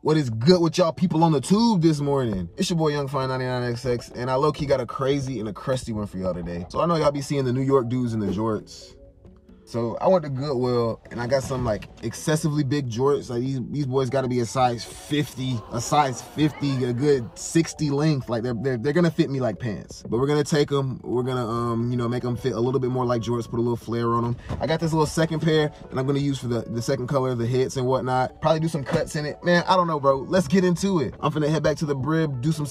What is good with y'all people on the tube this morning? It's your boy Young Fine 99XX, and I low-key got a crazy and a crusty one for y'all today. So I know y'all be seeing the New York dudes in the jorts. So I went to Goodwill and I got some like excessively big jorts. Like these boys got to be a size 50, a good 60 length. Like they're gonna fit me like pants. But we're gonna take them. We're gonna you know, make them fit a little bit more like jorts. Put a little flare on them. I got this little second pair and I'm gonna use for the second color, the hits and whatnot. Probably do some cuts in it. Man, I don't know, bro. Let's get into it. I'm finna head back to the brib, do some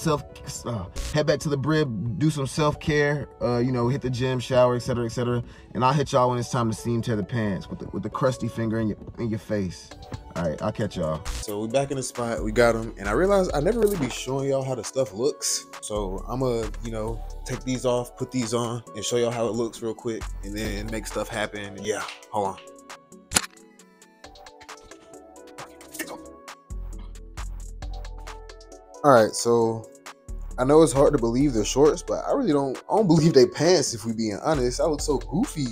self-care. You know, hit the gym, shower, etc., etc. And I'll hit y'all when it's time to seam tear the pants with the crusty finger in your face. All right, I'll catch y'all. So we back in the spot, we got them, and I realized I never really be showing y'all how the stuff looks. So I'm gonna, you know, take these off, put these on, and show y'all how it looks real quick, and then make stuff happen. Yeah, hold on. All right, so I know it's hard to believe they're shorts, but I don't believe they pants, if we being honest. I look so goofy.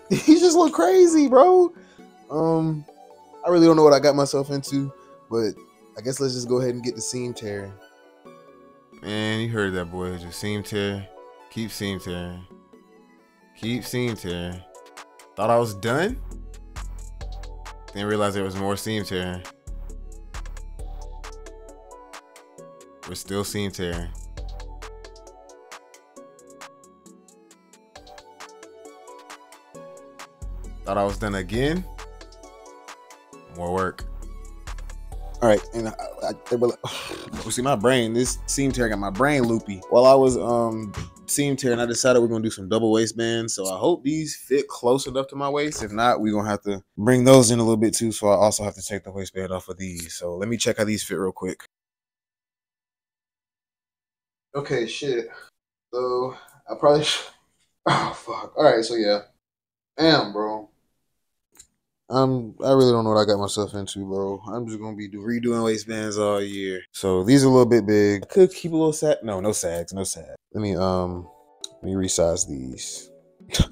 He just look crazy, bro. I really don't know what I got myself into, but I guess let's just go ahead and get the seam tearing. Man, you heard that, boy. Just seam tear. Keep seam tearing. Keep seam tearing. Thought I was done? Didn't realize there was more seam tearing. We're still seam tearing. Thought I was done again. More work. All right, and they were like, see my brain, this seam tear got my brain loopy. While I was seam tearing, I decided we're gonna do some double waistbands. So I hope these fit close enough to my waist. If not, we're gonna have to bring those in a little bit too. So I also have to take the waistband off of these. So let me check how these fit real quick. Okay, shit. So I probably oh fuck. All right, so yeah. Damn, bro. I really don't know what I got myself into, bro. I'm just gonna be redoing waistbands all year. So these are a little bit big. I could keep a little sag. No sags, no sag. Let me resize these.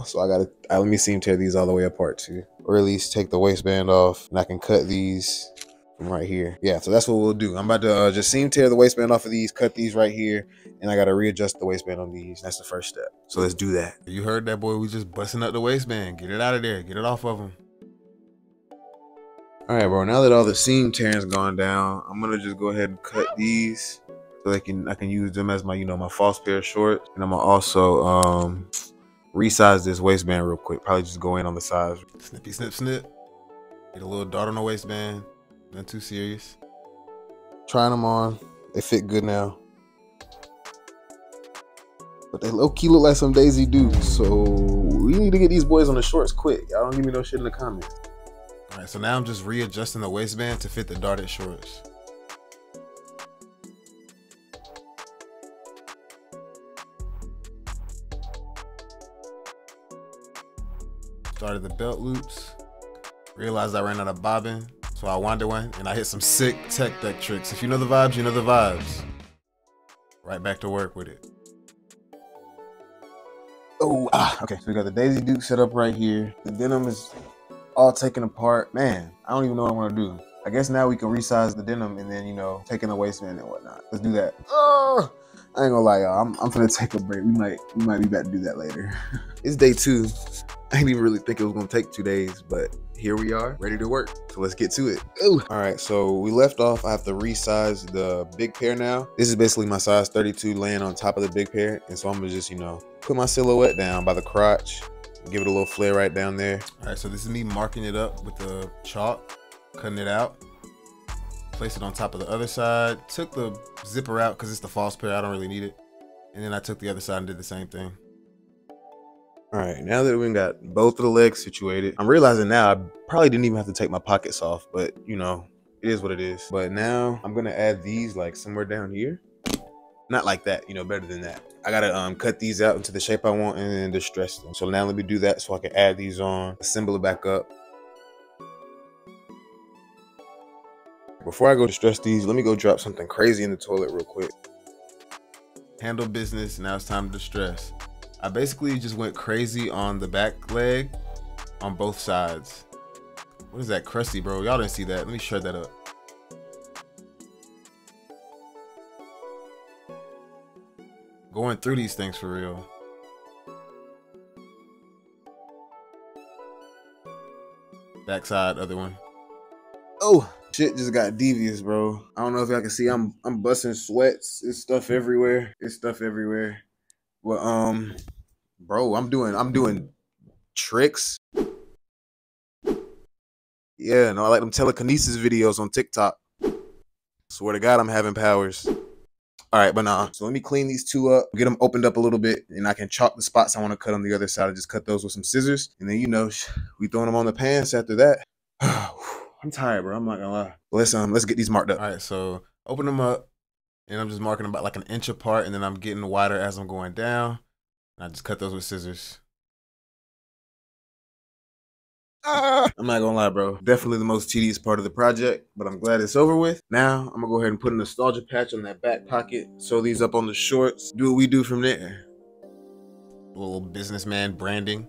So let me seam tear these all the way apart too, or at least take the waistband off, and I can cut these from right here. Yeah, so that's what we'll do. I'm about to just seam tear the waistband off of these, cut these right here, and I gotta readjust the waistband on these. That's the first step. So let's do that. You heard that, boy. We just busting up the waistband. Get it out of there. Get it off of them. All right, bro. Now that all the seam tearing's gone down, I'm gonna just go ahead and cut these so I can use them as my, you know, my false pair of shorts. And I'm gonna also resize this waistband real quick. Probably just go in on the sides. Snippy, snip, snip. Get a little dart on the waistband. Nothing too serious. Trying them on. They fit good now. But they low-key look like some Daisy Dukes. So we need to get these boys on the shorts quick. Y'all don't give me no shit in the comments. All right, so now I'm just readjusting the waistband to fit the darted shorts. Started the belt loops. Realized I ran out of bobbin, so I wanted one, and I hit some sick tech deck tricks. If you know the vibes, you know the vibes. Right back to work with it. Oh, okay. So we got the Daisy Duke set up right here. The denim is all taken apart. Man, I don't even know what I want to do. I guess now we can resize the denim and then, you know, taking the waistband and whatnot. Let's do that. Oh, I ain't gonna lie, y'all. I'm gonna take a break. We might be back to do that later. It's day 2. I didn't even really think it was gonna take 2 days, but here we are, ready to work. So let's get to it. Ooh. All right, so we left off. I have to resize the big pair now. This is basically my size 32 laying on top of the big pair. And so I'm gonna just, you know, put my silhouette down by the crotch. Give it a little flare right down there. All right, so this is me marking it up with the chalk, cutting it out. Place it on top of the other side. Took the zipper out because it's the false pair. I don't really need it. And then I took the other side and did the same thing. All right, now that we got both of the legs situated, I'm realizing now I probably didn't even have to take my pockets off, but you know, it is what it is. But now I'm gonna add these like somewhere down here. Not like that, you know, better than that. I gotta cut these out into the shape I want and then distress them. So now let me do that so I can add these on, assemble it back up. Before I go distress these, let me go drop something crazy in the toilet real quick. Handle business, now it's time to distress. I basically just went crazy on the back leg on both sides. What is that crusty, bro? Y'all didn't see that. Let me shred that up. Going through these things for real. Backside, other one. Oh, shit just got devious, bro. I don't know if y'all can see. I'm busting sweats. It's stuff everywhere. It's stuff everywhere. Well, bro, I'm doing tricks. Yeah, no, I like them telekinesis videos on TikTok. Swear to God, I'm having powers. All right, but nah. So let me clean these two up, get them opened up a little bit, and I can chalk the spots I want to cut on the other side. I just cut those with some scissors, and then, you know, we throwing them on the pants after that. I'm tired, bro. I'm not gonna lie. Let's get these marked up. All right, so open them up, and I'm just marking about like an inch apart, and then I'm getting wider as I'm going down. And I just cut those with scissors. I'm not gonna lie, bro. Definitely the most tedious part of the project, but I'm glad it's over with. Now, I'm gonna go ahead and put a nostalgia patch on that back pocket, sew these up on the shorts, do what we do from there. A little businessman branding.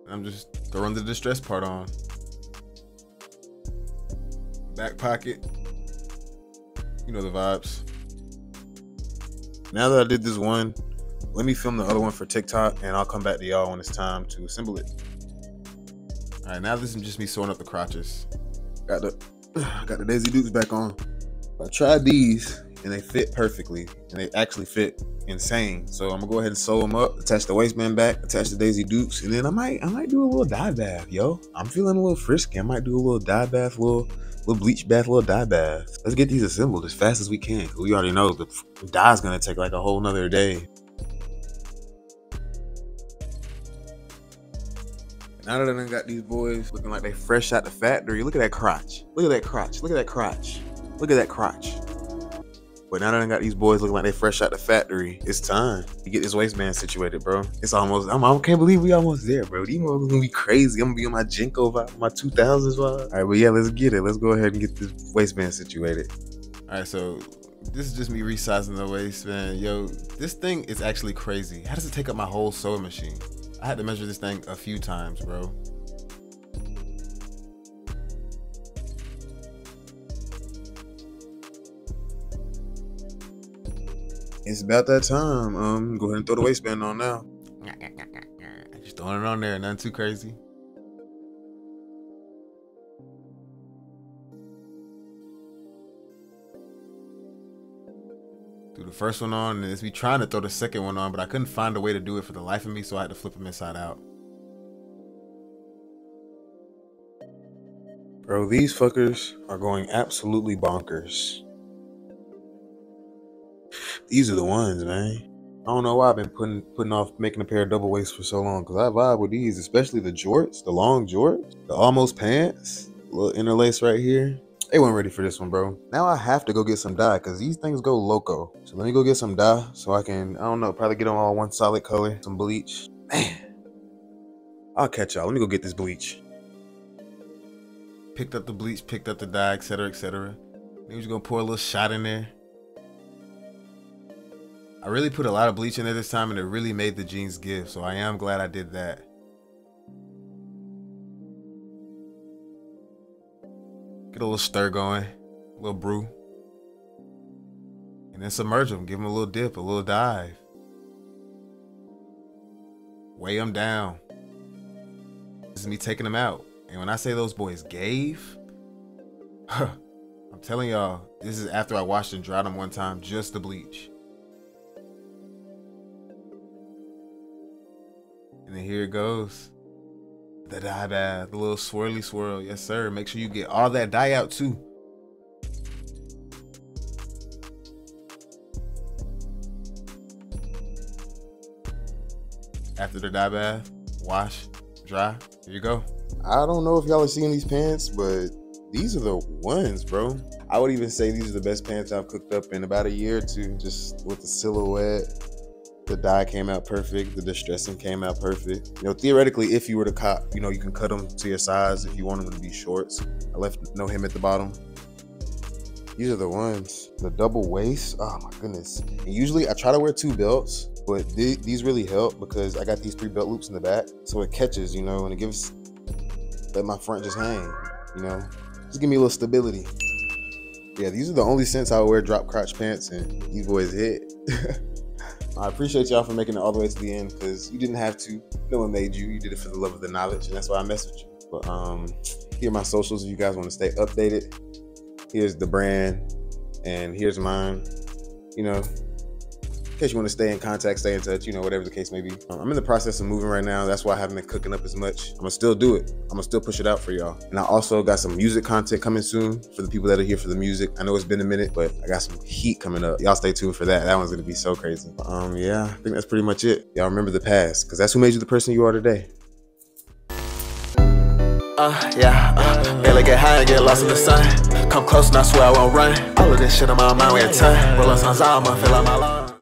I'm just throwing the distress part on. Back pocket. You know the vibes. Now that I did this one, let me film the other one for TikTok, and I'll come back to y'all when it's time to assemble it. All right, now this is just me sewing up the crotches. Got the Daisy Dukes back on. I tried these and they fit perfectly, and they actually fit insane. So I'm gonna go ahead and sew them up, attach the waistband back, attach the Daisy Dukes, and then I might do a little dye bath, yo. I'm feeling a little frisky. I might do a little dye bath, little bleach bath, little dye bath. Let's get these assembled as fast as we can. We already know the dye's gonna take like a whole nother day. Now that I done got these boys looking like they fresh out the factory, look at that crotch. Look at that crotch. Look at that crotch. Look at that crotch. But now that I done got these boys looking like they fresh out the factory, it's time to get this waistband situated, bro. It's almost, I can't believe we almost there, bro. These motherfuckers gonna be crazy. I'm gonna be on my Jnco vibe, my 2000s vibe. All right, but yeah, let's get it. Let's go ahead and get this waistband situated. All right, so this is just me resizing the waistband. Yo, this thing is actually crazy. How does it take up my whole sewing machine? I had to measure this thing a few times, bro. It's about that time. Go ahead and throw the waistband on now. Just throwing it on there, nothing too crazy. Threw the first one on, and we trying to throw the second one on, but I couldn't find a way to do it for the life of me, so I had to flip them inside out. Bro, these fuckers are going absolutely bonkers. These are the ones, man. I don't know why I've been putting off making a pair of double waists for so long, because I vibe with these, especially the jorts, the long jorts, the almost pants, little interlace right here. They weren't ready for this one, bro. Now I have to go get some dye because these things go loco. So let me go get some dye so I can, I don't know, probably get them all one solid color. Some bleach. Man, I'll catch y'all. Let me go get this bleach. Picked up the bleach, picked up the dye, etc., etc. Then we're just gonna pour a little shot in there. I really put a lot of bleach in there this time, and it really made the jeans give. So I am glad I did that. Get a little stir going, a little brew. And then submerge them, give them a little dip, a little dive. Weigh them down. This is me taking them out. And when I say those boys gave, I'm telling y'all, this is after I washed and dried them one time, just the bleach. And then here it goes. The dye bath, the little swirly swirl. Yes, sir. Make sure you get all that dye out too. After the dye bath, wash, dry. Here you go. I don't know if y'all are seeing these pants, but these are the ones, bro. I would even say these are the best pants I've cooked up in about a year or two, just with the silhouette. The dye came out perfect. The distressing came out perfect. You know, theoretically, if you were to cop, you know, you can cut them to your size if you want them to be shorts. I left no hem at the bottom. These are the ones. The double waist. Oh my goodness. And usually I try to wear 2 belts, but these really help because I got these 3 belt loops in the back. So it catches, you know, and it gives, let my front just hang. you know, just give me a little stability. Yeah, these are the only scents I would wear drop crotch pants, and these boys hit. I appreciate y'all for making it all the way to the end, because you didn't have to. No one made you. You did it for the love of the knowledge, and that's why I mess with you. But here are my socials if you guys want to stay updated. Here's the brand, and here's mine. You know, in case you want to stay in contact, stay in touch, you know, whatever the case may be. I'm in the process of moving right now. That's why I haven't been cooking up as much. I'm gonna still do it. I'm gonna still push it out for y'all. And I also got some music content coming soon for the people that are here for the music. I know it's been a minute, but I got some heat coming up. Y'all stay tuned for that. That one's gonna be so crazy. Yeah, I think that's pretty much it. Y'all remember the past, because that's who made you the person you are today. Barely get high and get lost in the sun. Come close and I swear I won't run. All of this shit on my mind, we had time. Roll on some Zama, fill out my lungs.